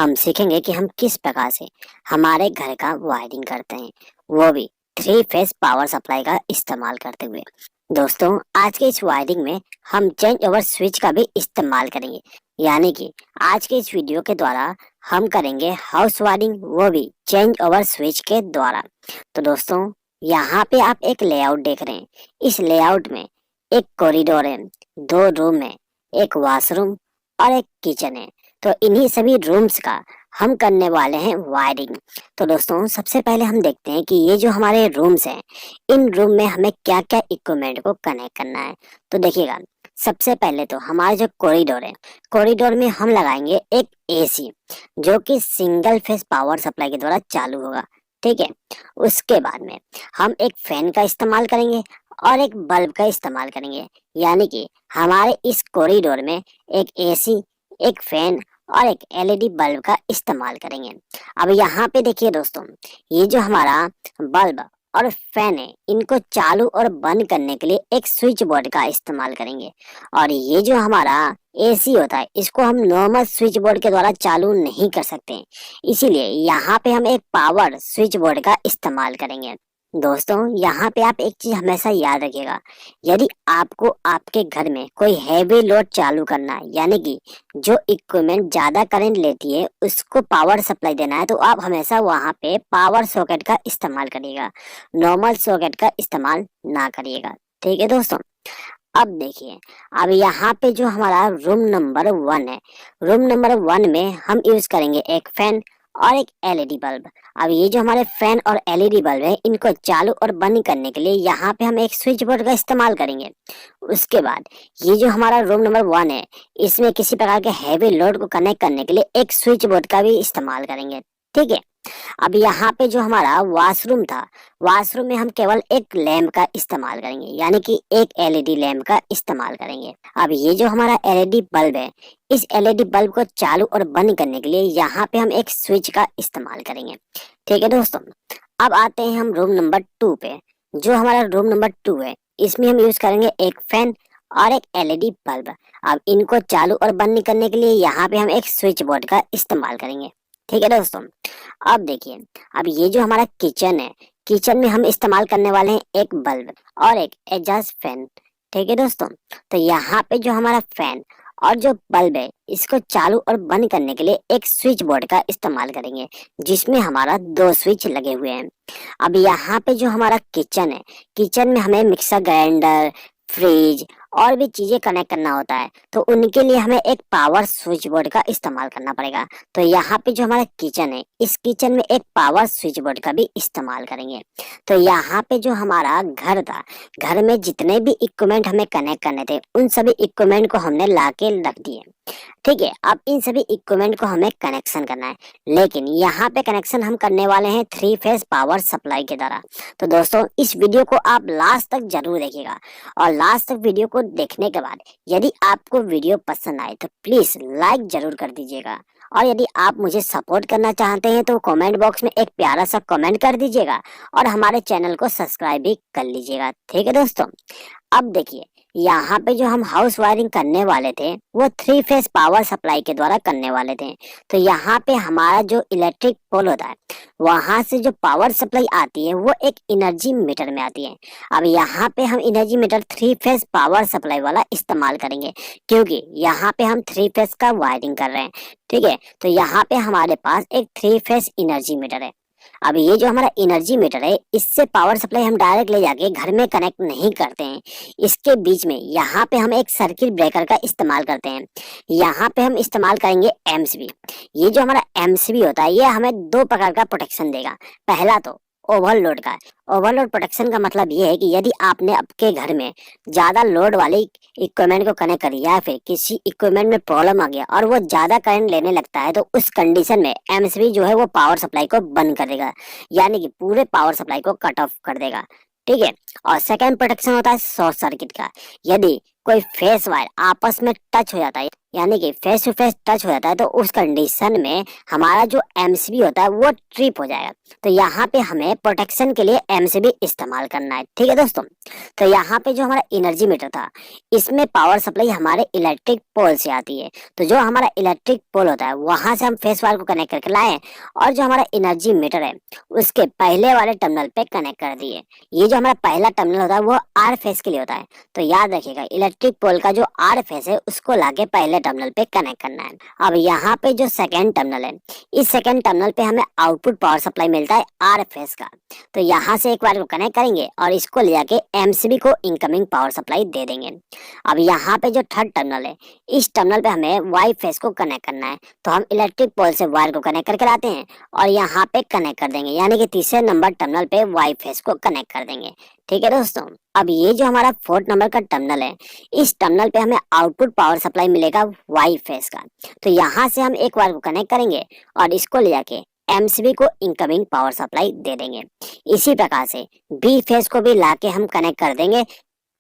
हम सीखेंगे कि हम किस प्रकार से हमारे घर का वायरिंग करते हैं, वो भी 3 फेज पावर सप्लाई का इस्तेमाल करते हुए। दोस्तों, आज के इस वायरिंग में हम चेंज ओवर स्विच का भी इस्तेमाल करेंगे, यानी कि आज के इस वीडियो के द्वारा हम करेंगे हाउस वायरिंग, वो भी चेंज ओवर स्विच के द्वारा। तो दोस्तों, यहाँ पे आप एक लेआउट देख रहे हैं। इस लेआउट में एक कॉरिडोर है, 2 रूम है, एक वॉशरूम और एक किचन है। तो इन्हीं सभी रूम्स का हम करने वाले हैं वायरिंग। तो दोस्तों, सबसे पहले हम देखते हैं कि ये जो हमारे रूम्स हैं, इन रूम में हमें क्या क्या इक्विपमेंट को कनेक्ट करना है। तो देखिएगा, सबसे पहले तो हमारा जो कॉरिडोर है, कॉरिडोर में हम लगाएंगे एक एसी, जो कि सिंगल फेज पावर सप्लाई के द्वारा चालू होगा। ठीक है। उसके बाद में हम एक फैन का इस्तेमाल करेंगे और एक बल्ब का इस्तेमाल करेंगे, यानी कि हमारे इस कॉरिडोर में एक एसी, एक फैन और एक एलईडी बल्ब का इस्तेमाल करेंगे। अब यहाँ पे देखिए दोस्तों, ये जो हमारा बल्ब और फैन है, इनको चालू और बंद करने के लिए एक स्विच बोर्ड का इस्तेमाल करेंगे। और ये जो हमारा एसी होता है, इसको हम नॉर्मल स्विच बोर्ड के द्वारा चालू नहीं कर सकते, इसीलिए यहाँ पे हम एक पावर स्विच बोर्ड का इस्तेमाल करेंगे। दोस्तों, यहाँ पे आप एक चीज हमेशा याद रखिएगा, यदि आपको आपके घर में कोई हैवी लोड चालू करना है, यानी कि जो इक्विपमेंट ज्यादा करंट लेती है उसको पावर सप्लाई देना है, तो आप हमेशा वहाँ पे पावर सॉकेट का इस्तेमाल करिएगा, नॉर्मल सॉकेट का इस्तेमाल ना करिएगा। ठीक है दोस्तों। अब देखिए, अब यहाँ पे जो हमारा रूम नंबर 1 है, रूम नंबर 1 में हम यूज करेंगे एक फैन और एक एलईडी बल्ब। अब ये जो हमारे फैन और एलईडी बल्ब है, इनको चालू और बंद करने के लिए यहाँ पे हम एक स्विच बोर्ड का इस्तेमाल करेंगे। उसके बाद ये जो हमारा रूम नंबर 1 है, इसमें किसी प्रकार के हैवी लोड को कनेक्ट करने के लिए एक स्विच बोर्ड का भी इस्तेमाल करेंगे। ठीक है। अब यहाँ पे जो हमारा वॉशरूम था, वॉशरूम में हम केवल एक लैंप का इस्तेमाल करेंगे, यानी कि एक एलईडी लैंप का इस्तेमाल करेंगे। अब ये जो हमारा एलईडी बल्ब है, इस एलईडी बल्ब को चालू और बंद करने के लिए यहाँ पे हम एक स्विच का इस्तेमाल करेंगे। ठीक है दोस्तों। अब आते हैं हम रूम नंबर 2 पे। जो हमारा रूम नंबर 2 है, इसमें हम यूज करेंगे एक फैन और एक एलईडी बल्ब। अब इनको चालू और बंद करने के लिए यहाँ पे हम एक स्विच बोर्ड का इस्तेमाल करेंगे। ठीक है दोस्तों। अब देखिए, अब ये जो हमारा किचन है, किचन में हम इस्तेमाल करने वाले हैं एक बल्ब और एक एग्जॉस्ट फैन। ठीक है दोस्तों। तो यहाँ पे जो हमारा फैन और जो बल्ब है, इसको चालू और बंद करने के लिए एक स्विच बोर्ड का इस्तेमाल करेंगे, जिसमें हमारा 2 स्विच लगे हुए हैं। अब यहाँ पे जो हमारा किचन है, किचन में हमें मिक्सर ग्राइंडर, फ्रिज और भी चीजें कनेक्ट करना होता है, तो उनके लिए हमें एक पावर स्विच बोर्ड का इस्तेमाल करना पड़ेगा। तो यहाँ पे जो हमारा किचन है, इस किचन में एक पावर स्विच बोर्ड का भी इस्तेमाल करेंगे। तो यहाँ पे जो हमारा घर था, घर में जितने भी इक्विपमेंट हमें कनेक्ट करने थे, उन सभी इक्विपमेंट को हमने लाके रख दिए। ठीक है। अब इन सभी इक्विपमेंट को हमें कनेक्शन करना है, लेकिन यहाँ पे कनेक्शन हम करने वाले हैं 3 फेज पावर सप्लाई के द्वारा। तो दोस्तों, इस वीडियो को आप लास्ट तक जरूर देखिएगा, और लास्ट तक वीडियो को देखने के बाद यदि आपको वीडियो पसंद आए तो प्लीज लाइक जरूर कर दीजिएगा, और यदि आप मुझे सपोर्ट करना चाहते हैं तो कमेंट बॉक्स में एक प्यारा सा कमेंट कर दीजिएगा, और हमारे चैनल को सब्सक्राइब भी कर लीजिएगा। ठीक है दोस्तों। अब देखिए, यहाँ पे जो हम हाउस वायरिंग करने वाले थे, वो 3 फेज पावर सप्लाई के द्वारा करने वाले थे। तो यहाँ पे हमारा जो इलेक्ट्रिक पोल होता है, वहां से जो पावर सप्लाई आती है, वो एक एनर्जी मीटर में आती है। अब यहाँ पे हम energy meter 3 phase power supply वाला इस्तेमाल करेंगे, क्योंकि यहाँ पे हम 3 फेज का वायरिंग कर रहे हैं। ठीक है। तो यहाँ पे हमारे पास एक 3 फेज एनर्जी मीटर है। अब ये जो हमारा एनर्जी मीटर है, इससे पावर सप्लाई हम डायरेक्ट ले जाके घर में कनेक्ट नहीं करते हैं। इसके बीच में यहाँ पे हम एक सर्किट ब्रेकर का इस्तेमाल करते हैं। यहाँ पे हम इस्तेमाल करेंगे एमसीबी। ये जो हमारा एमसीबी होता है, ये हमें 2 प्रकार का प्रोटेक्शन देगा। पहला तो ओवरलोड का। ओवरलोड प्रोटेक्शन का मतलब ये है कि यदि आपने आपके घर में ज्यादा लोड वाले इक्विपमेंट को कनेक्ट कर, या फिर किसी इक्विपमेंट में प्रॉब्लम आ गया और वो ज्यादा करंट लेने लगता है, तो उस कंडीशन में एमसीबी जो है वो पावर सप्लाई को बंद कर देगा, यानी कि पूरे पावर सप्लाई को कट ऑफ कर देगा। ठीक है। और सेकंड प्रोटेक्शन होता है शॉर्ट सर्किट का। यदि कोई फेस वायर आपस में टच हो जाता है, यानी कि फेस टू फेस टच हो जाता है तो उस कंडीशन में हमारा जो एमसीबी होता है वो ट्रिप हो जाएगा। तो यहाँ पे हमें प्रोटेक्शन के लिए एमसीबी इस्तेमाल करना है। ठीक है दोस्तों, तो यहाँ पे जो हमारा एनर्जी मीटर था इसमें पावर सप्लाई हमारे इलेक्ट्रिक पोल से आती है। तो जो हमारा इलेक्ट्रिक पोल होता है वहां से हम फेस वायर को कनेक्ट करके लाए और जो हमारा एनर्जी मीटर है उसके पहले वाले टर्मिनल पे कनेक्ट कर दिए। ये जो हमारा पहला टर्मिनल होता है वो आर फेस के लिए होता है। तो याद रखिएगा इलेक्ट्रिक पोल का जो आर फेस है उसको लाके पहले टर्मिनल पे कनेक्ट करना है। अब यहाँ पे जो सेकेंड टर्मिनल है इस सेकेंड टर्मिनल पे हमें आउटपुट पावर सप्लाई मिलता है आर फेस का। तो यहाँ से एक बार को कनेक्ट करेंगे और इसको ले जाके एमसीबी को इनकमिंग पावर सप्लाई दे देंगे। अब यहाँ पे जो थर्ड टर्मिनल है इस टर्मिनल पे हमें वाई फेस को कनेक्ट करना है। तो हम इलेक्ट्रिक पोल से वायर को कनेक्ट करके लाते हैं और यहाँ पे कनेक्ट कर देंगे, यानी कि तीसरे नंबर टर्मिनल पे वाई फेस को कनेक्ट कर देंगे। ठीक है दोस्तों, अब ये जो हमारा फोर्थ नंबर का टर्मिनल है इस टर्मिनल पे हमें आउटपुट पावर सप्लाई मिलेगा वाई फेस का। तो यहाँ से हम एक बार को कनेक्ट करेंगे और इसको ले जाके एमसीबी को इनकमिंग पावर सप्लाई दे देंगे। इसी प्रकार से बी फेस को भी लाके हम कनेक्ट कर देंगे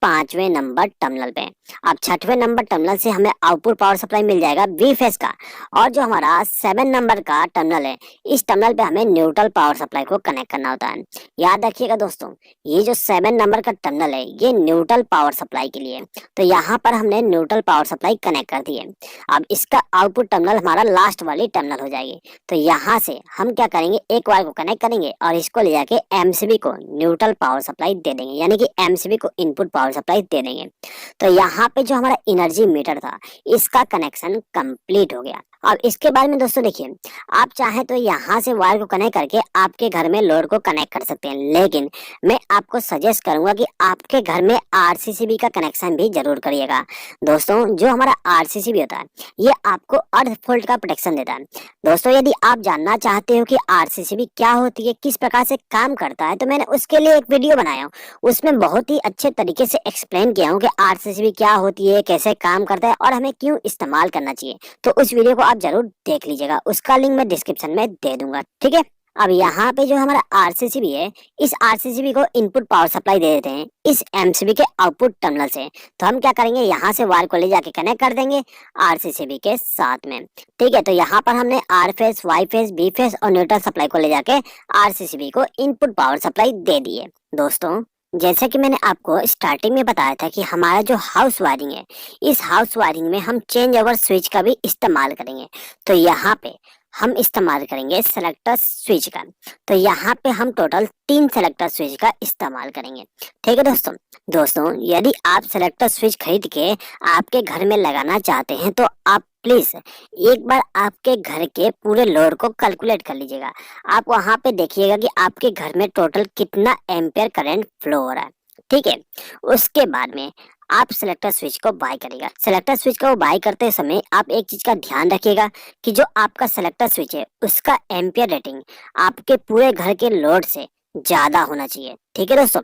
पांचवें नंबर टर्मिनल पे। अब छठवें नंबर टर्मिनल से हमें आउटपुट पावर सप्लाई मिल जाएगा बी फेस का। और जो हमारा 7 नंबर का टर्मिनल है इस टर्मिनल पे हमें न्यूट्रल पावर सप्लाई को कनेक्ट करना होता है। याद रखिएगा दोस्तों ये जो 7 नंबर का टर्मिनल है ये न्यूट्रल पावर सप्लाई के लिए। तो यहाँ पर हमने न्यूट्रल पावर सप्लाई कनेक्ट कर दी है। अब इसका आउटपुट टर्मिनल हमारा लास्ट वाली टर्मिनल हो जाएगी। तो यहाँ से हम क्या करेंगे एक वायर को कनेक्ट करेंगे और इसको ले जाके एमसीबी को न्यूट्रल पावर सप्लाई दे देंगे, यानी कि एमसीबी को इनपुट पावर सप्लाई दे देंगे। तो यहाँ पे जो हमारा एनर्जी मीटर था इसका कनेक्शन कंप्लीट हो गया। अब इसके बारे में दोस्तों देखिए, आप चाहे तो यहाँ से वायर को कनेक्ट करके आपके घर में लोड को कनेक्ट कर सकते हैं, लेकिन मैं आपको सजेस्ट करूंगा कि आपके घर में आरसीसीबी का कनेक्शन भी जरूर करिएगा। दोस्तों जो हमारा आरसीसीबी होता है ये आपको अर्थ फॉल्ट का प्रोटेक्शन देता है। दोस्तों यदि आप जानना चाहते हो कि आरसीसीबी क्या होती है, किस प्रकार से काम करता है, तो मैंने उसके लिए एक वीडियो बनाया हूँ। उसमें बहुत ही अच्छे तरीके से एक्सप्लेन किया हूँ कि आरसीसीबी क्या होती है, कैसे काम करता है और हमें क्यों इस्तेमाल करना चाहिए। तो उस वीडियो को आप जरूर देख लीजिएगा, उसका लिंक मैं डिस्क्रिप्शन में दे दूंगा। ठीक है, अब यहाँ पे जो हमारा आरसीसीबी है इस आरसीसीबी को इनपुट पावर सप्लाई दे देते हैं इस एमसीबी के आउटपुट टर्मिनल से। तो हम क्या करेंगे यहाँ से वायर को ले जाके कनेक्ट कर देंगे आरसीसीबी के साथ में। ठीक है, तो यहाँ पर हमने R phase, Y phase, B phase और न्यूट्रल सप्लाई को ले जाके आरसीसीबी को इनपुट पावर सप्लाई दे दिए। दोस्तों जैसे कि मैंने आपको स्टार्टिंग में बताया था कि हमारा जो हाउस वायरिंग है इस हाउस वायरिंग में हम चेंज ओवर स्विच का भी इस्तेमाल करेंगे। तो यहाँ पे हम इस्तेमाल करेंगे सेलेक्टर स्विच का। तो यहाँ पे हम टोटल 3 सेलेक्टर स्विच का इस्तेमाल करेंगे। ठीक है दोस्तों यदि आप सेलेक्टर स्विच खरीद के आपके घर में लगाना चाहते हैं तो आप प्लीज एक बार आपके घर के पूरे लोड को कैलकुलेट कर लीजिएगा। आप वहां पे देखिएगा कि आपके घर में टोटल कितना एम्पियर करंट फ्लो हो रहा है। ठीक है, उसके बाद में आप सेलेक्टर स्विच को बाय करिएगा। सेलेक्टर स्विच को बाय करते समय आप एक चीज का ध्यान रखिएगा कि जो आपका सेलेक्टर स्विच है उसका एम्पियर रेटिंग आपके पूरे घर के लोड से ज्यादा होना चाहिए। ठीक है दोस्तों,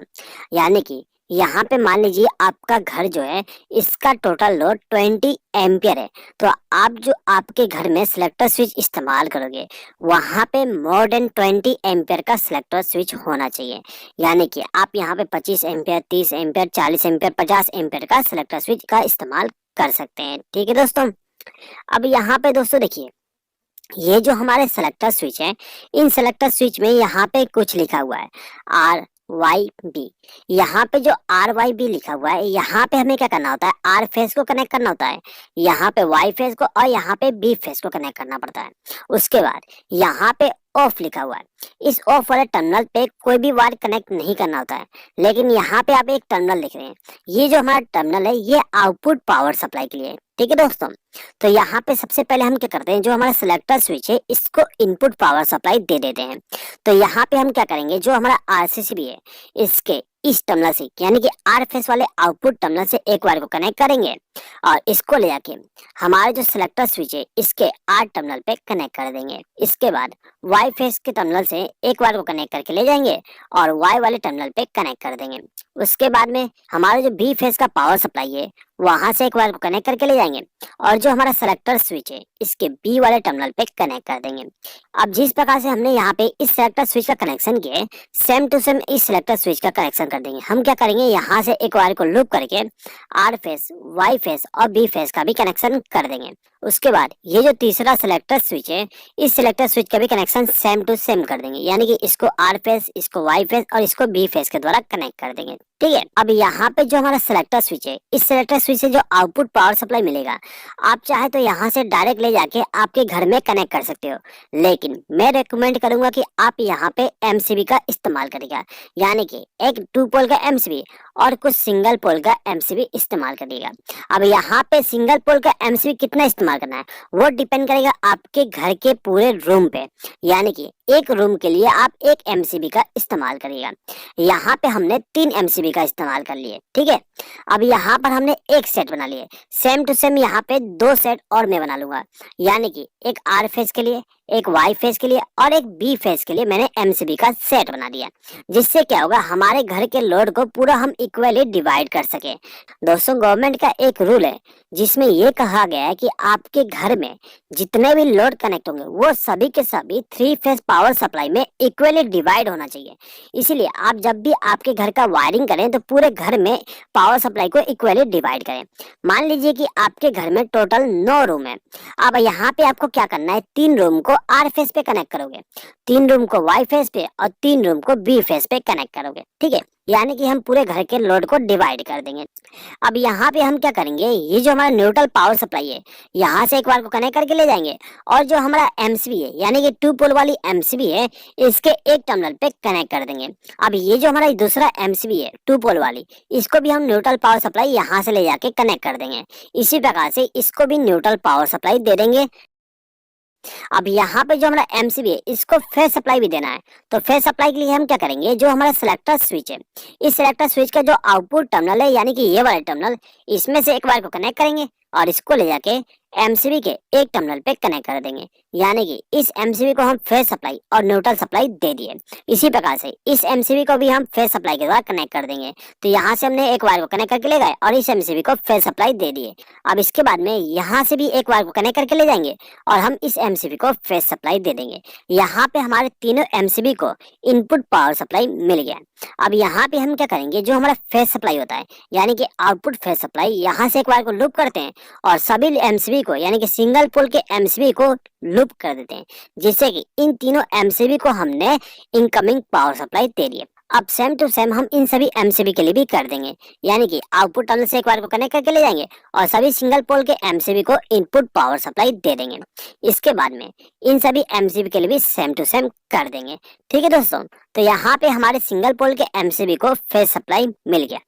यानी कि यहाँ पे मान लीजिए आपका घर जो है इसका टोटल लोड 20 एम्पियर है। तो आप जो आपके घर में सिलेक्टर स्विच इस्तेमाल करोगे वहां पे मोर देन 20 एम्पियर का सिलेक्टर स्विच होना चाहिए। यानी कि आप यहाँ पे 25 एम्पियर, 30 एम्पियर, 40 एम्पियर, 50 एम्पियर का सिलेक्टर स्विच का इस्तेमाल कर सकते हैं। ठीक है दोस्तों, अब यहाँ पे दोस्तों देखिए ये जो हमारे सेलेक्टर स्विच है इन सेलेक्टर स्विच में यहाँ पे कुछ लिखा हुआ है RYB। यहाँ पे जो RYB लिखा हुआ है यहाँ पे हमें क्या करना होता है आर फेस को कनेक्ट करना होता है, यहाँ पे वाई फेस को और यहाँ पे बी फेस को कनेक्ट करना पड़ता है। उसके बाद यहाँ पे ऑफ लिखा हुआ है, इस ऑफ वाले टर्मिनल पे कोई भी वायर कनेक्ट नहीं करना होता है। लेकिन यहाँ पे आप एक टर्मिनल लिख रहे हैं, ये जो हमारा टर्मिनल है ये आउटपुट पावर सप्लाई के लिए। ठीक है दोस्तों, तो यहाँ पे सबसे पहले हम क्या करते हैं जो हमारा सिलेक्टर स्विच है इसको इनपुट पावर सप्लाई दे देते हैं। तो यहाँ पे हम क्या करेंगे जो हमारा आरसीसीबी है इसके इस टर्मिनल से यानी कि आर फेस वाले आउटपुट टर्मिनल से एक वायर को कनेक्ट करेंगे और इसको ले जाके हमारे जो सिलेक्टर स्विच है इसके आर टर्मिनल पे कनेक्ट कर देंगे। इसके बाद वाई फेस के टर्मिनल से एक वायर को कनेक्ट करके ले जाएंगे और वाई वाले टर्मिनल पे कनेक्ट कर देंगे। उसके बाद में हमारे जो बी फेस का पावर सप्लाई है वहां से एक वायर को कनेक्ट करके ले जाएंगे और जो हमारा सेलेक्टर स्विच है इसके बी वाले टर्मिनल पे कनेक्ट कर देंगे। अब जिस प्रकार से हमने यहाँ पे इस सेलेक्टर स्विच का कनेक्शन किया है, सेम टू सेम इस सेलेक्टर स्विच का कनेक्शन कर देंगे। हम क्या करेंगे, यहाँ से एक वायर को लूप करके आर फेस, वाई फेस और बी फेस का भी कनेक्शन कर देंगे। उसके बाद ये जो तीसरा सेलेक्टर स्विच है, इस सेलेक्टर स्विच का भी कनेक्शन सेम टू सेम कर देंगे, यानी कि इसको आर फेस, इसको वाई फेस और इसको बी फेस के द्वारा कनेक्ट कर देंगे। ठीक है, अब यहाँ पे जो हमारा सेलेक्टर स्विच है, इस सेलेक्टर स्विच से जो आउटपुट पावर सप्लाई मिलेगा, आप चाहे तो यहाँ से डायरेक्ट ले जाके आपके घर में कनेक्ट कर सकते हो, लेकिन मैं रेकमेंड करूंगा कि आप यहाँ पे एमसीबी का इस्तेमाल करिएगा, यानी कि एक 2 पोल का एमसीबी और कुछ सिंगल पोल का एमसीबी इस्तेमाल करिएगा। अब यहाँ पे सिंगल पोल का एमसीबी कितना इस्तेमाल करना है वो डिपेंड करेगा आपके घर के पूरे रूम पे, यानी कि एक रूम के लिए आप एक एमसीबी का इस्तेमाल करिएगा। यहाँ पे हमने 3 एमसीबी का इस्तेमाल कर लिए। ठीक है, अब यहाँ पर हमने एक सेट बना लिए, सेम टू सेम यहाँ पे 2 सेट और मैं बना लूंगा, यानी कि एक आर फेस के लिए, एक वाई फेस के लिए और एक बी फेस के लिए मैंने एमसीबी का सेट बना दिया, जिससे क्या होगा, हमारे घर के लोड को पूरा हम इक्वली डिवाइड कर सके। दोस्तों, गवर्नमेंट का एक रूल है जिसमें ये कहा गया है कि आपके घर में जितने भी लोड कनेक्ट होंगे वो सभी के सभी 3 फेस पावर सप्लाई में इक्वली डिवाइड होना चाहिए। इसीलिए आप जब भी आपके घर का वायरिंग करें तो पूरे घर में पावर सप्लाई को इक्वली डिवाइड करें। मान लीजिए कि आपके घर में टोटल 9 रूम है। अब यहाँ पे आपको क्या करना है, 3 रूम को आर फेस पे कनेक्ट करोगे, 3 रूम को वाई फेस पे और 3 रूम को बी फेस पे कनेक्ट करोगे। ठीक है, यानी कि हम पूरे घर के लोड को डिवाइड कर देंगे। अब यहाँ पे हम क्या करेंगे, ये जो हमारा न्यूट्रल पावर सप्लाई है, यहाँ से एक वायर को कनेक्ट करके ले जाएंगे और जो हमारा एमसीबी है, यानी कि 2 पोल वाली एमसीबी है, इसके एक टर्मिनल पे कनेक्ट कर देंगे। अब ये जो हमारा दूसरा एमसीबी है 2 पोल वाली, इसको भी हम न्यूट्रल पावर सप्लाई यहाँ से ले जाके कनेक्ट कर देंगे। इसी प्रकार से इसको भी न्यूट्रल पावर सप्लाई दे देंगे। अब यहाँ पे जो हमारा एमसीबी है, इसको फेस सप्लाई भी देना है, तो फेस सप्लाई के लिए हम क्या करेंगे, जो हमारा सिलेक्टर स्विच है, इस सिलेक्टर स्विच का जो आउटपुट टर्मिनल है, यानी कि ये वाला टर्मिनल, इसमें से एक वायर को कनेक्ट करेंगे और इसको ले जाके एमसीबी के एक टर्मिनल पे कनेक्ट कर देंगे, यानी कि इस एमसीबी को हम फेस सप्लाई और न्यूट्रल सप्लाई दे दिए। इसी प्रकार से इस एमसीबी को भी हम फेस सप्लाई के द्वारा कनेक्ट कर देंगे। तो यहाँ से हमने एक वायर को कनेक्ट करके ले गए और इस एमसीबी को फेस सप्लाई दे दिए। अब इसके बाद में यहाँ से भी एक वायर को कनेक्ट करके ले जाएंगे और हम इस एमसीबी को फेस सप्लाई दे देंगे। यहाँ पे हमारे तीनों एमसीबी को इनपुट पावर सप्लाई मिल गया। अब यहाँ पे हम क्या करेंगे, जो हमारा फेस सप्लाई होता है, यानी कि आउटपुट फेस सप्लाई, यहाँ से एक वायर को लूप करते हैं और सभी एमसीबी को, यानी कि सिंगल पोल के एमसीबी को लूप कर देते हैं, जिससे कि इन तीनों एमसीबी को हमने इनकमिंग पावर सप्लाई दे दी है। अब सेम टू सेम हम इन सभी एमसीबी के लिए भी कर देंगे, यानी कि आउटपुट टर्मिनल से एक वायर को कनेक्ट करके ले जाएंगे और सभी सिंगल पोल के एमसीबी को इनपुट पावर सप्लाई दे देंगे। इसके बाद में इन सभी एमसीबी के लिए भी सेम टू सेम कर देंगे। ठीक है दोस्तों, तो यहाँ पे हमारे सिंगल पोल के एमसीबी को फेस सप्लाई मिल गया।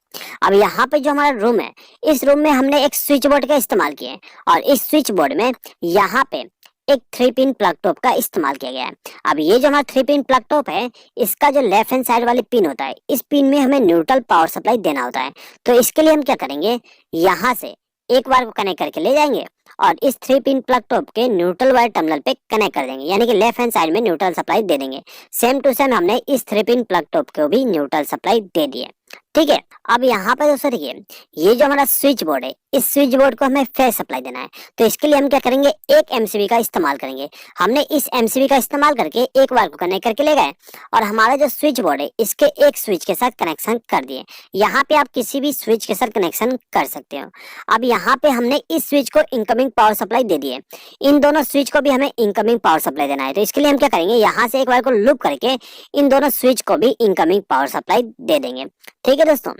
अब यहाँ पे जो हमारा रूम है, इस रूम में हमने एक स्विच बोर्ड का इस्तेमाल किया है और इस स्विच बोर्ड में यहाँ पे एक 3 पिन प्लग टॉप का इस्तेमाल किया गया है। अब ये जो हमारा 3 पिन प्लग टॉप है, इसका जो लेफ्ट हैंड साइड वाली पिन होता है, इस पिन में हमें न्यूट्रल पावर सप्लाई देना होता है। तो इसके लिए हम क्या करेंगे, यहाँ से एक वायर को कनेक्ट करके ले जाएंगे और इस 3 पिन प्लग टॉप के न्यूट्रल वायर टर्मिनल पे कनेक्ट कर देंगे, यानी कि लेफ्ट हैंड साइड में न्यूट्रल सप्लाई दे देंगे। सेम टू सेम हमने इस 3 पिन प्लग टॉप को भी न्यूट्रल सप्लाई दे दी है। ठीक है, अब यहाँ पे दोस्तों देखिए, ये जो हमारा स्विच बोर्ड है, इस स्विच बोर्ड को हमें फेस सप्लाई देना है। तो इसके लिए हम क्या करेंगे, एक एमसीबी का इस्तेमाल करेंगे। हमने इस एमसीबी का इस्तेमाल करके एक वायर को कनेक्ट करके ले गए और हमारा जो स्विच बोर्ड है, इसके एक स्विच के साथ कनेक्शन कर दिए। यहाँ पे आप किसी भी स्विच के साथ कनेक्शन कर सकते हो। अब यहाँ पे हमने इस स्विच को इनकमिंग पावर सप्लाई दे दी है, इन दोनों स्विच को भी हमें इनकमिंग पावर सप्लाई देना है। तो इसके लिए हम क्या करेंगे, यहाँ से एक वायर को लूप करके इन दोनों स्विच को भी इनकमिंग पावर सप्लाई दे देंगे। ठीक है दोस्तों,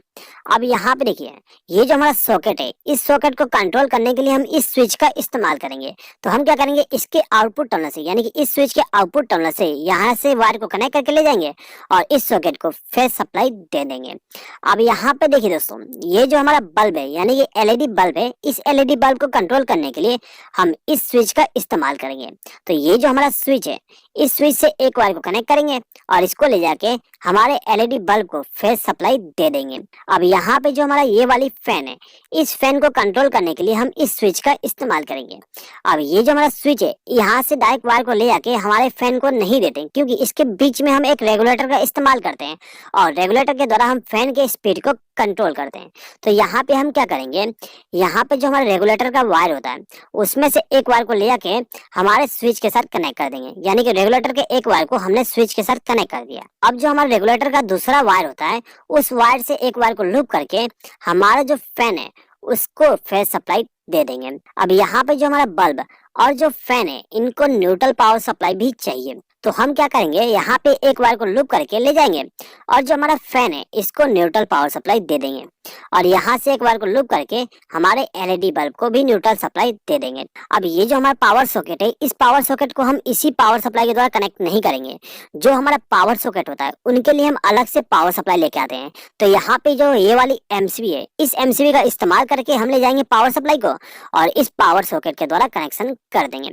अब यहाँ पे देखिए, ये जो हमारा सॉकेट है, इस सॉकेट को कंट्रोल करने के लिए हम इस स्विच का इस्तेमाल करेंगे। तो हम क्या करेंगे, इसके आउटपुट टर्मिनल से, यानी कि इस स्विच के आउटपुट टर्मिनल से यहाँ से वायर को कनेक्ट करके ले जाएंगे और इस सॉकेट को फेस सप्लाई दे देंगे। अब यहाँ पे देखिए दोस्तों, ये जो हमारा बल्ब है, यानी कि एलईडी बल्ब है, इस एलईडी बल्ब को कंट्रोल करने के लिए हम इस स्विच का इस्तेमाल करेंगे। तो ये जो हमारा स्विच है, इस स्विच से एक वायर को कनेक्ट करेंगे और इसको ले जाके हमारे एलईडी बल्ब को फेस सप्लाई दे देंगे। अब यहाँ पे जो हमारा ये वाली फैन है, इस फैन को कंट्रोल करने के लिए हम इस स्विच का इस्तेमाल करेंगे। अब ये जो हमारा स्विच है, यहाँ से डायरेक्ट वायर को ले जाके हमारे फैन को नहीं देते, क्योंकि इसके बीच में हम एक रेगुलेटर का इस्तेमाल करते हैं और रेगुलेटर के द्वारा हम फैन के स्पीड को कंट्रोल करते हैं। तो यहाँ पे हम क्या करेंगे, यहाँ पे जो हमारा रेगुलेटर का वायर होता है उसमें से एक वायर को ले जाके हमारे स्विच के साथ कनेक्ट कर देंगे। यानी कि रेगुलेटर के एक वायर को हमने स्विच के साथ कनेक्ट कर दिया। अब जो हमारा रेगुलेटर का दूसरा वायर होता है उस वायर से एक वायर को लूप करके हमारा जो फैन है उसको फेज सप्लाई दे देंगे। अब यहाँ पे जो हमारा बल्ब और जो फैन है इनको न्यूट्रल पावर सप्लाई भी चाहिए। तो हम क्या करेंगे, यहाँ पे एक वायर को लूप करके ले जाएंगे और जो हमारा फैन है इसको न्यूट्रल पावर सप्लाई दे देंगे और यहाँ से एक वायर को लूप करके हमारे एलईडी बल्ब को भी न्यूट्रल सप्लाई दे देंगे। अब ये जो हमारा पावर सॉकेट है इस पावर सॉकेट को हम इसी पावर सप्लाई के द्वारा कनेक्ट नहीं करेंगे। जो हमारा पावर सॉकेट होता है उनके लिए हम अलग से पावर सप्लाई लेके आते हैं। तो यहाँ पे जो ये वाली एमसीबी है इस एमसीबी का इस्तेमाल करके हम ले जाएंगे पावर सप्लाई को और इस पावर सॉकेट के द्वारा कनेक्शन कर देंगे।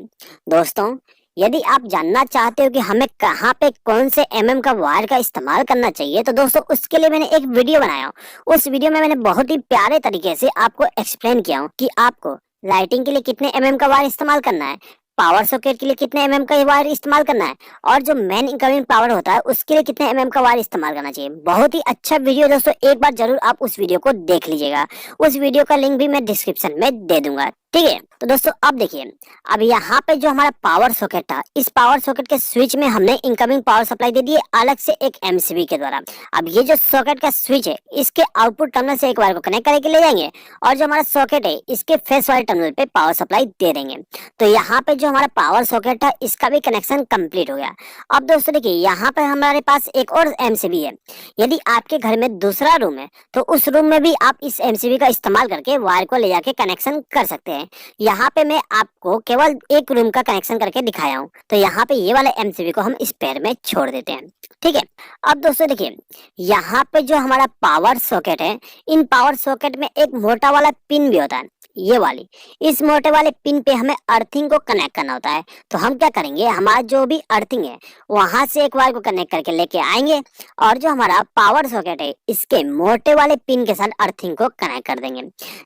दोस्तों, यदि आप जानना चाहते हो कि हमें कहाँ पे कौन से एमएम का वायर का इस्तेमाल करना चाहिए तो दोस्तों उसके लिए मैंने एक वीडियो बनाया। उस वीडियो में मैंने बहुत ही प्यारे तरीके से आपको एक्सप्लेन किया हूँ कि आपको लाइटिंग के लिए कितने एमएम का वायर इस्तेमाल करना है, पावर सॉकेट के लिए कितने एमएम का वायर इस्तेमाल करना है और जो मेन इनकमिंग पावर होता है उसके लिए कितने एमएम का वायर इस्तेमाल करना चाहिए। बहुत ही अच्छा वीडियो दोस्तों, एक बार जरूर आप उस वीडियो को देख लीजिएगा। उस वीडियो का लिंक भी मैं डिस्क्रिप्शन में दे दूंगा, ठीक है। तो दोस्तों अब देखिए, अब यहाँ पे जो हमारा पावर सॉकेट था इस पावर सॉकेट के स्विच में हमने इनकमिंग पावर सप्लाई दे दी है अलग से एक एमसीबी के द्वारा। अब ये जो सॉकेट का स्विच है इसके आउटपुट टर्मिनल से एक वायर को कनेक्ट करके ले जाएंगे और जो हमारा सॉकेट है इसके फेस वाले टर्मिनल पे पावर सप्लाई दे देंगे। तो यहाँ पे जो हमारा पावर सॉकेट था इसका भी कनेक्शन कंप्लीट हो गया। अब दोस्तों देखिए, यहाँ पे हमारे पास एक और एमसीबी है। यदि आपके घर में दूसरा रूम है तो उस रूम में भी आप इस एमसीबी का इस्तेमाल करके वायर को ले जाके कनेक्शन कर सकते हैं। यहाँ पे मैं आपको केवल एक रूम का कनेक्शन करके दिखाया हूँ। तो यहाँ पे ये वाले एमसीबी को हम इस पेयर में छोड़ देते हैं, ठीक है। अब दोस्तों देखिए, यहाँ पे जो हमारा पावर सॉकेट है इन पावर सॉकेट में एक मोटा वाला पिन भी होता है, ये वाली। इस मोटे वाले पिन पे हमें अर्थिंग को कनेक्ट करना होता है। तो हम क्या करेंगे, हमारा जो भी अर्थिंग है वहां से एक वायर को कनेक्ट करके लेके आएंगे और जो हमारा पावर सॉकेट है इसके मोटे वाले पिन के साथ अर्थिंग को कनेक्ट कर देंगे।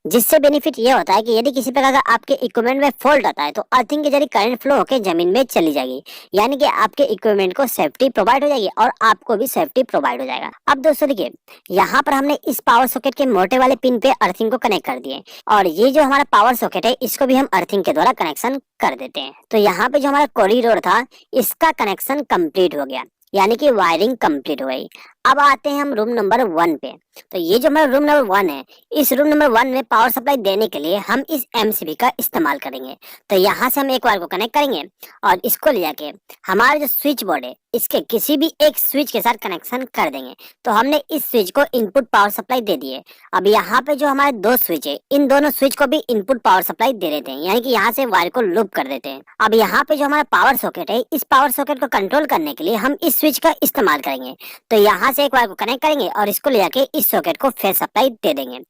जिससे बेनिफिट ये होता है कि यदि किसी प्रकार का आपके इक्विपमेंट में फॉल्ट आता है तो अर्थिंग के जरिए करंट फ्लो होकर जमीन में चली जाएगी। यानी कि आपके इक्विपमेंट को सेफ्टी प्रोवाइड हो जाएगी और आपको भी सेफ्टी प्रोवाइड हो जाएगा। अब दोस्तों देखिए, यहाँ पर हमने इस पावर सॉकेट के मोटे वाले पिन पे अर्थिंग को कनेक्ट कर दिए और ये जो हमारा पावर सॉकेट है इसको भी हम अर्थिंग के द्वारा कनेक्शन कर देते हैं। तो यहाँ पे जो हमारा कॉरिडोर था इसका कनेक्शन कंप्लीट हो गया, यानी कि वायरिंग कंप्लीट हो गई। अब आते हैं हम रूम नंबर 1 पे। तो ये जो हमारा रूम नंबर 1 है इस रूम नंबर 1 में पावर सप्लाई देने के लिए हम इस एमसीबी का इस्तेमाल करेंगे। तो यहाँ से हम एक वायर को कनेक्ट करेंगे और इसको ले जाके हमारा जो स्विच बोर्ड है इसके किसी भी एक स्विच के साथ कनेक्शन कर देंगे। तो हमने इस स्विच को इनपुट पावर सप्लाई दे दी है। अब यहाँ पे जो हमारे दो स्विच है इन दोनों स्विच को भी इनपुट पावर सप्लाई दे देते हैं, यानी कि यहाँ से वायर को लूप कर देते हैं। अब यहाँ पे जो हमारा पावर सॉकेट है इस पावर सॉकेट को कंट्रोल करने के लिए हम इस स्विच का इस्तेमाल करेंगे। तो यहाँ से एक वायर को कनेक्ट करेंगे और इसको ले जाके इस सॉकेट को फेज सप्लाई दे देंगे।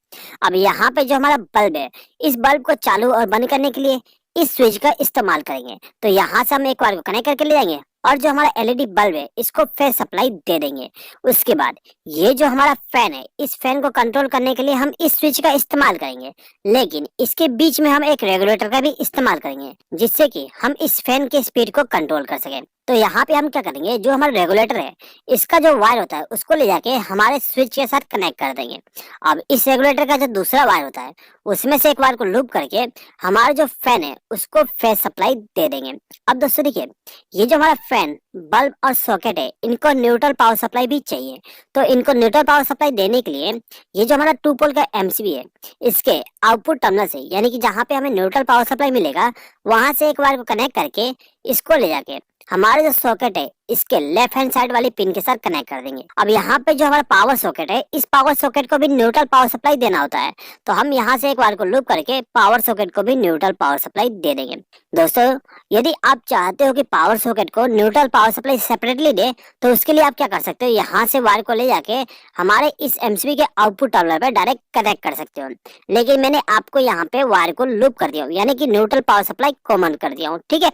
अब यहाँ पे जो हमारा बल्ब है इस बल्ब को चालू और बंद करने के लिए इस स्विच का इस्तेमाल करेंगे। तो यहाँ से हम एक वायर को कनेक्ट करके ले जाएंगे और जो हमारा एलईडी बल्ब है इसको फेज सप्लाई दे देंगे। उसके बाद ये जो हमारा फैन है इस फैन को कंट्रोल करने के लिए हम इस स्विच का इस्तेमाल करेंगे, लेकिन इसके बीच में हम एक रेगुलेटर का भी इस्तेमाल करेंगे जिससे कि हम इस फैन की स्पीड को कंट्रोल कर सकें। तो यहाँ पे हम क्या करेंगे, जो हमारा रेगुलेटर है इसका जो वायर होता है उसको ले जाके हमारे स्विच के साथ कनेक्ट कर देंगे। अब इस रेगुलेटर का जो दूसरा वायर होता है उसमें से एक वायर को लूप करके हमारा जो फैन है उसको फेज सप्लाई दे देंगे। अब दोस्तों देखिए, ये जो हमारा फैन, बल्ब और सॉकेट है इनको न्यूट्रल पावर सप्लाई भी चाहिए। तो इनको न्यूट्रल पावर सप्लाई देने के लिए ये जो हमारा 2 पोल का एमसीबी है इसके आउटपुट टर्मिनल से, यानी कि जहाँ पे हमें न्यूट्रल पावर सप्लाई मिलेगा वहां से एक वायर को कनेक्ट करके इसको ले जाके हमारा जो सॉकेट है इसके लेफ्ट हैंड साइड वाले पिन के साथ कनेक्ट कर देंगे। अब यहाँ पे जो हमारा पावर सॉकेट है इस पावर सॉकेट को भी न्यूट्रल पावर सप्लाई देना होता है। तो हम यहाँ से एक वायर को लूप करके पावर सॉकेट को भी न्यूट्रल पावर सप्लाई दे देंगे। दोस्तों, यदि आप चाहते हो कि पावर सॉकेट को न्यूट्रल पावर सप्लाई सेपरेटली दे तो उसके लिए आप क्या कर सकते हो, यहाँ से वायर को ले जाके हमारे इस एमसीबी के आउटपुट टर्मिनल पे डायरेक्ट कनेक्ट कर सकते हो। लेकिन मैंने आपको यहाँ पे वायर को लूप कर दिया, यानी कि न्यूट्रल पावर सप्लाई कॉमन कर दिया हूँ, ठीक है।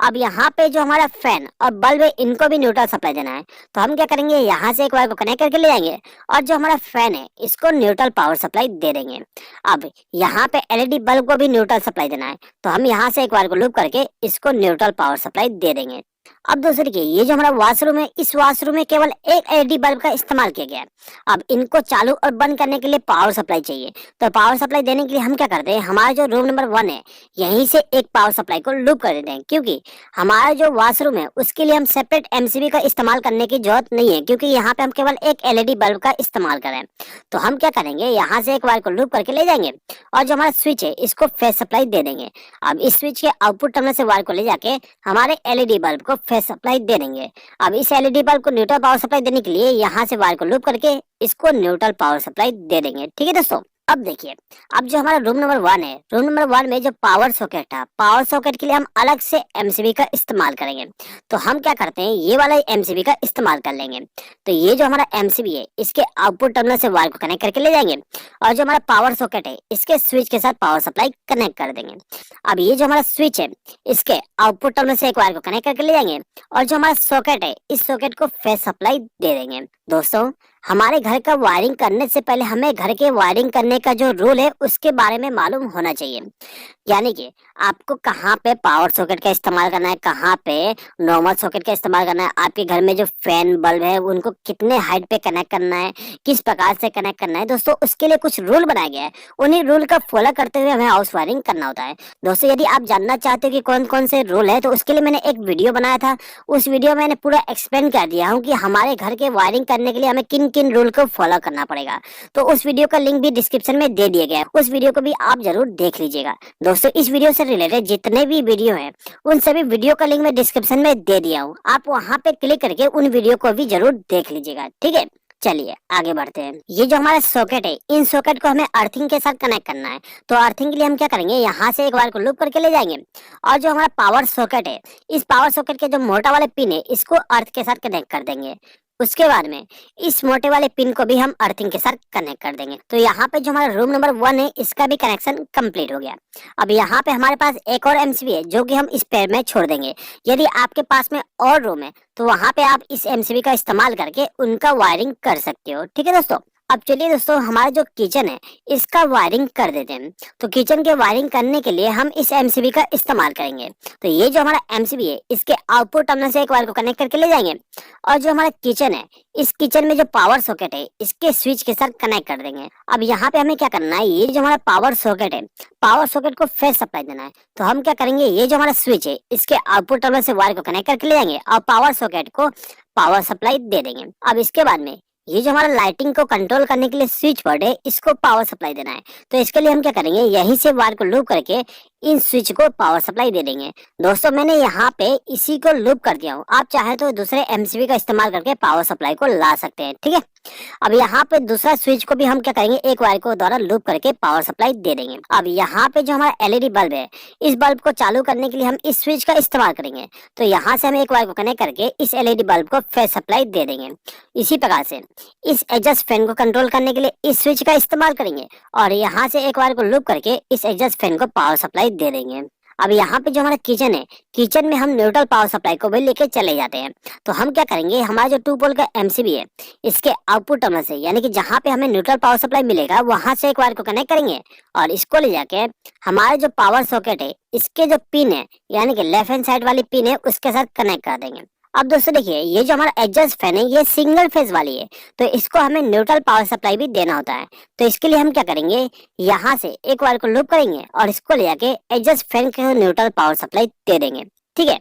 अब यहाँ पे जो हमारा फैन और बल्ब है इनको भी न्यूट्रल सप्लाई देना है। तो हम क्या करेंगे, यहाँ से एक वायर को कनेक्ट करके ले जाएंगे और जो हमारा फैन है इसको न्यूट्रल पावर सप्लाई दे देंगे। अब यहाँ पे एलईडी बल्ब को भी न्यूट्रल सप्लाई देना है। तो हम यहाँ से एक वायर को लूप करके इसको न्यूट्रल पावर सप्लाई दे देंगे, अब दोस्तों देखिए, ये जो हमारा वॉशरूम है, इस वॉशरूम में केवल एक एलईडी बल्ब का इस्तेमाल किया गया है। अब इनको चालू और बंद करने के लिए पावर सप्लाई चाहिए। तो पावर सप्लाई देने के लिए हम क्या करते हैं, हमारा जो रूम नंबर 1 है यहीं से एक पावर सप्लाई को लूप कर देते हैं, क्योंकि हमारा जो वॉशरूम है उसके लिए हम सेपरेट एमसीबी का इस्तेमाल करने की जरूरत नहीं है, क्योंकि यहाँ पे हम केवल एक एलईडी बल्ब का इस्तेमाल कर रहे हैं। तो हम क्या करेंगे, यहाँ से एक वायर को लूप करके ले जाएंगे और जो हमारा स्विच है इसको फेस सप्लाई दे देंगे। अब इस स्विच के आउटपुट टर्मिनल से वायर को ले जाके हमारे एलईडी बल्ब को फेस सप्लाई दे देंगे। अब इस एलईडी बल्ब को न्यूट्रल पावर सप्लाई देने के लिए यहाँ से वायर को लूप करके इसको न्यूट्रल पावर सप्लाई दे देंगे। ठीक है दोस्तों, अब देखिए, अब जो हमारा रूम नंबर 1 है, रूम नंबर 1 में जो पावर सॉकेट था, पावर सॉकेट के लिए हम अलग से एमसीबी का इस्तेमाल करेंगे। तो हम क्या करते हैं, ये वाला एमसीबी का इस्तेमाल कर लेंगे। तो ये जो हमारा एमसीबी है इसके आउटपुट टर्मिनल से वायर को कनेक्ट करके ले जाएंगे और जो हमारा पावर सॉकेट है इसके स्विच के साथ पावर सप्लाई कनेक्ट कर देंगे। अब ये जो हमारा स्विच है इसके आउटपुट टर्मिनल से एक वायर को कनेक्ट करके ले जाएंगे और जो हमारा सॉकेट है इस सॉकेट को फेस सप्लाई दे देंगे। दोस्तों, हमारे घर का वायरिंग करने से पहले हमें घर के वायरिंग करने का जो रूल है उसके बारे में मालूम होना चाहिए। यानी कि आपको कहाँ पे पावर सॉकेट का इस्तेमाल करना है, कहाँ पे नॉर्मल सॉकेट का इस्तेमाल करना है, आपके घर में जो फैन बल्ब है उनको कितने हाइट पे कनेक्ट करना है, किस प्रकार से कनेक्ट करना है। दोस्तों, उसके लिए कुछ रूल बनाया गया है, उन्हीं रूल का फॉलो करते हुए हमें हाउस वायरिंग करना होता है। दोस्तों, यदि आप जानना चाहते हो कि कौन कौन से रूल है तो उसके लिए मैंने एक वीडियो बनाया था। उस वीडियो में मैंने पूरा एक्सप्लेन कर दिया हूँ कि हमारे घर के वायरिंग करने के लिए हमें किन किन रूल को फॉलो करना पड़ेगा। तो उस वीडियो का लिंक भी डिस्क्रिप्शन में दे दिया गया है, उस वीडियो को भी आप जरूर देख लीजिएगा। दोस्तों, इस वीडियो से रिलेटेड जितने भी वीडियो हैं उन सभी वीडियो का लिंक मैं डिस्क्रिप्शन में दे दिया हूँ, आप वहाँ पे क्लिक करके उन वीडियो को भी जरूर देख लीजिएगा। ठीक है, चलिए आगे बढ़ते हैं। ये जो हमारा सॉकेट है, इन सॉकेट को हमें अर्थिंग के साथ कनेक्ट करना है। तो अर्थिंग के लिए हम क्या करेंगे, यहाँ से एक वायर को लूप करके ले जाएंगे और जो हमारा पावर सॉकेट है, इस पावर सॉकेट के जो मोटा वाले पिन है इसको अर्थ के साथ कनेक्ट कर देंगे। उसके बाद में इस मोटे वाले पिन को भी हम अर्थिंग के साथ कनेक्ट कर देंगे। तो यहाँ पे जो हमारा रूम नंबर 1 है इसका भी कनेक्शन कंप्लीट हो गया। अब यहाँ पे हमारे पास एक और एमसीबी है जो कि हम इस पेड़ में छोड़ देंगे। यदि आपके पास में और रूम है तो वहाँ पे आप इस एमसीबी का इस्तेमाल करके उनका वायरिंग कर सकते हो। ठीक है दोस्तों, अब चलिए दोस्तों, हमारा जो किचन है इसका वायरिंग कर देते हैं। तो किचन के वायरिंग करने के लिए हम इस एमसीबी का इस्तेमाल करेंगे। तो ये जो हमारा एमसीबी है इसके आउटपुट टर्मिनल से एक वायर को कनेक्ट करके ले जाएंगे और जो हमारा किचन है, इस किचन में जो पावर सॉकेट है इसके स्विच के साथ कनेक्ट कर देंगे। अब यहाँ पे हमें क्या करना है, ये जो हमारा पावर सॉकेट है, पावर सॉकेट को फेस सप्लाई देना है। तो हम क्या करेंगे, ये जो हमारा स्विच है इसके आउटपुट टर्मिनल से वायर को कनेक्ट करके ले जाएंगे और पावर सॉकेट को पावर सप्लाई दे देंगे। अब इसके बाद में ये जो हमारा लाइटिंग को कंट्रोल करने के लिए स्विच बोर्ड है इसको पावर सप्लाई देना है। तो इसके लिए हम क्या करेंगे, यहीं से वायर को लूप करके इन स्विच को पावर सप्लाई दे देंगे। दोस्तों, मैंने यहाँ पे इसी को लूप कर दिया हूँ, आप चाहे तो दूसरे एमसीबी का इस्तेमाल करके पावर सप्लाई को ला सकते हैं। ठीक है, अब यहाँ पे दूसरा स्विच को भी हम क्या करेंगे, एक वायर को द्वारा लूप करके पावर सप्लाई दे देंगे। अब यहाँ पे जो हमारा एलईडी बल्ब है, इस बल्ब को चालू करने के लिए हम इस स्विच का इस्तेमाल करेंगे। तो यहाँ से हम एक वायर को कनेक्ट करके इस एलईडी बल्ब को फेस सप्लाई दे देंगे। इसी प्रकार से इस एडजस्ट फैन को कंट्रोल करने के लिए इस स्विच का इस्तेमाल करेंगे और यहाँ से एक वायर को लूप करके इस एडजस्ट फैन को पावर सप्लाई दे देंगे। अब यहाँ पे जो हमारा किचन है, किचन में हम न्यूट्रल पावर सप्लाई को भी लेके चले जाते हैं। तो हम क्या करेंगे, हमारा जो 2 पोल का एमसीबी है इसके आउटपुट टर्मिनल से, यानी कि जहाँ पे हमें न्यूट्रल पावर सप्लाई मिलेगा वहां से एक वायर को कनेक्ट करेंगे और इसको ले जाके हमारे जो पावर सॉकेट है इसके जो पिन है, यानी कि लेफ्ट हैंड साइड वाली पिन है उसके साथ कनेक्ट कर देंगे। अब दोस्तों देखिए, ये जो हमारा एडजस्ट फैन है ये सिंगल फेज वाली है, तो इसको हमें न्यूट्रल पावर सप्लाई भी देना होता है। तो इसके लिए हम क्या करेंगे, यहाँ से एक वायर को लूप करेंगे और इसको ले जाके एडजस्ट फैन को न्यूट्रल पावर सप्लाई दे देंगे। ठीक है,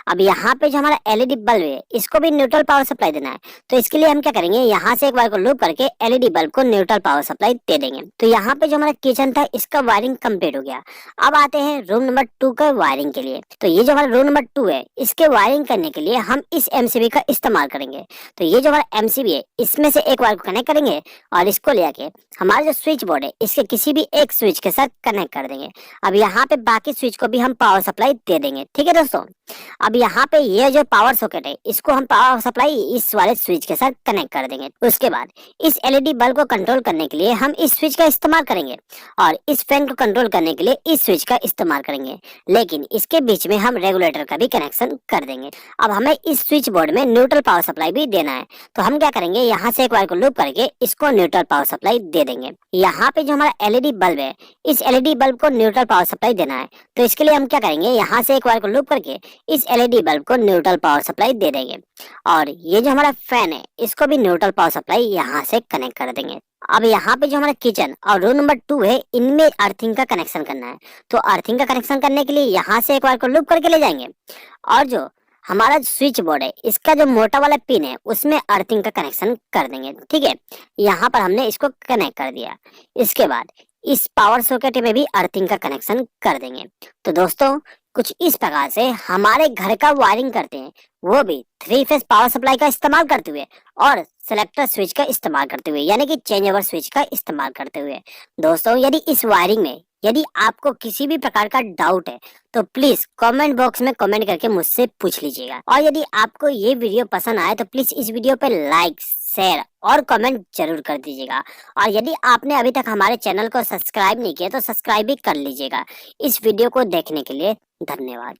अब यहाँ पे जो हमारा एलईडी बल्ब है इसको भी न्यूट्रल पावर सप्लाई देना है। तो इसके लिए हम क्या करेंगे, यहाँ से एक वायर को लूप करके एलईडी बल्ब को न्यूट्रल पावर सप्लाई दे देंगे। तो यहाँ पे जो हमारा किचन था इसका वायरिंग कंप्लीट हो गया। अब आते हैं रूम नंबर 2 का वायरिंग के लिए। तो ये जो हमारा रूम नंबर 2 है इसके वायरिंग करने के लिए हम इस एमसीबी का इस्तेमाल करेंगे। तो ये जो हमारा एमसीबी है इसमें से एक वायर को कनेक्ट करेंगे और इसको ले जाके हमारा जो स्विच बोर्ड है इसके किसी भी एक स्विच के साथ कनेक्ट कर देंगे। अब यहाँ पे बाकी स्विच को भी हम पावर सप्लाई दे देंगे। ठीक है दोस्तों, अब यहाँ पे ये जो पावर सॉकेट है इसको हम पावर सप्लाई इस वाले स्विच के साथ कनेक्ट कर देंगे। उसके बाद इस एलईडी बल्ब को कंट्रोल करने के लिए हम इस स्विच का इस्तेमाल करेंगे और इस फैन को कंट्रोल करने के लिए इस स्विच का इस्तेमाल करेंगे, लेकिन इसके बीच में हम रेगुलेटर का भी कनेक्शन कर देंगे। अब हमें इस स्विच बोर्ड में न्यूट्रल पावर सप्लाई भी देना है। तो हम क्या करेंगे, यहाँ से एक वायर को लूप करके इसको न्यूट्रल पावर सप्लाई दे देंगे। यहाँ पे जो हमारा एलईडी बल्ब है इस एलईडी बल्ब को न्यूट्रल पावर सप्लाई देना है। तो इसके लिए हम क्या करेंगे, यहाँ से एक वायर को लूप करके इस एलईडी बल्ब को न्यूट्रल पावर सप्लाई दे देंगे और ये जो हमारा फैन है इसको भी न्यूट्रल पावर सप्लाई यहाँ से कनेक्ट कर देंगे। अब यहाँ पे जो हमारा किचन और रूम नंबर 2 है इनमें अर्थिंग का कनेक्शन करना है। तो अर्थिंग का कनेक्शन करने के लिए यहाँ से एक बार को लूप करके ले जाएंगे और जो हमारा स्विच बोर्ड है इसका जो मोटा वाला पिन है उसमें अर्थिंग का कनेक्शन कर देंगे। ठीक है, यहाँ पर हमने इसको कनेक्ट कर दिया। इसके बाद इस पावर सॉकेट में भी अर्थिंग का कनेक्शन कर देंगे। तो दोस्तों कुछ इस प्रकार से हमारे घर का वायरिंग करते हैं, वो भी 3 फेज पावर सप्लाई का इस्तेमाल करते हुए और सेलेक्टर स्विच का इस्तेमाल करते हुए, यानी कि चेंज ओवर स्विच का इस्तेमाल करते हुए। दोस्तों यदि इस वायरिंग में यदि आपको किसी भी प्रकार का डाउट है तो प्लीज कमेंट बॉक्स में कमेंट करके मुझसे पूछ लीजिएगा। और यदि आपको ये वीडियो पसंद आए तो प्लीज इस वीडियो पे लाइक, शेयर और कमेंट जरूर कर दीजिएगा। और यदि आपने अभी तक हमारे चैनल को सब्सक्राइब नहीं किया तो सब्सक्राइब भी कर लीजिएगा। इस वीडियो को देखने के लिए धन्यवाद।